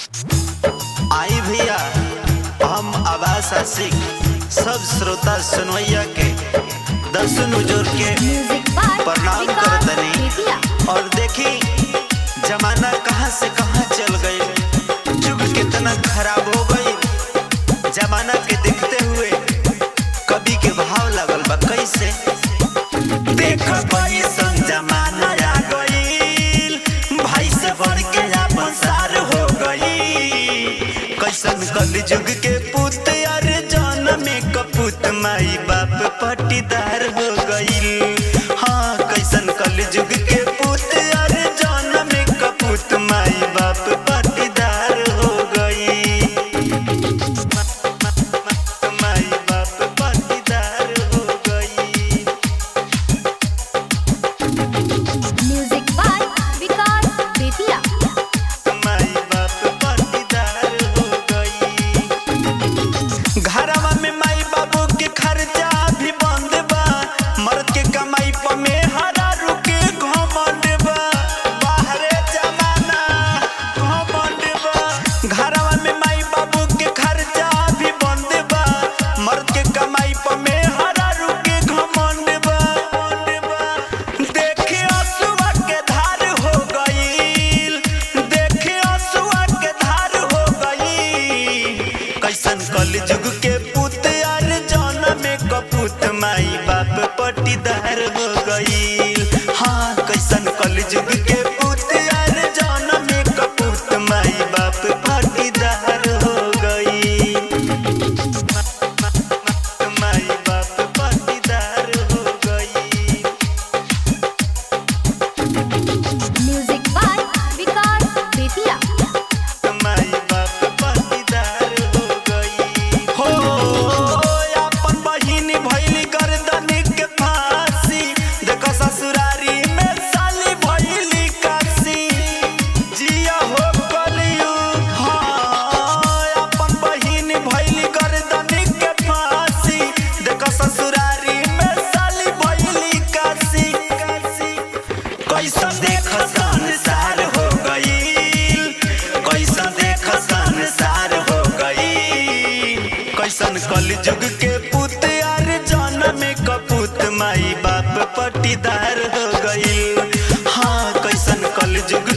आई भैया, हम आवास आशिक सब श्रोता सुनवैया के दर्शन जोर के प्रणाम करतनी। और देखी जमाना कहां से कहां चल गई, युग कितना खराब हो गई। जमाना के देखते हुए कवि के भाव लगल बा कैसे। देख कैसन जमाना आ गईल, भाई से बढ़ के अपन सार हो गई। कैसन कलयुग के पुत अरे जन्म में कपूत, माई बाप पटीदार हो गईल। हाँ, कैसन कलयुग के पुत अरे जन्म में कपूत, माई बाप पटीदार हो गई। माई बाप पटीदार हो गई। म्यूजिक बाय विकास बेतिया। माई बाप पटीदार हो गई। घरवा में माई बाबू के खर्चा भी बंद बा, मर्द के कमाई पर में हरा रुके घमंड बा। बाहरे जमाना घमंड बा। घरवा में माई बाबू के खर्चा भी बंद बा, मर्द के कमाई पर में हरा रुके घमंड बा। देखे असुआ के धार हो गईल, देखे असुआ के धार हो गई। कैसन कलयुग के पुत यार जन्म में कपूत, माई बाप पटीदार हो गईल। हाँ, कैसन कलयुग के पुत यार जन्म में कपूत, माई बाप पटीदार हो गई। माई बाप पटीदार हो गई। म्यूजिक बाय विकास बेतिया। माई बाप पटीदार हो गई। हो अपन बहिन भइली गर्दनी के फांसी, देखो ससुरारी में साली भइली काशी। जिया हो कलयुग। हाँ, अपन बहिन भइली गर्दनी के फांसी, देखो ससुरारी में साली भइली काशी। कैसा देख संसार हो गईल, कैसा देख संसार हो गईल। कैसन कलयुग के पुत यार जन्म में कपूत, माई बाप पटीदार हो गईल। हाँ, कैसन कलयुग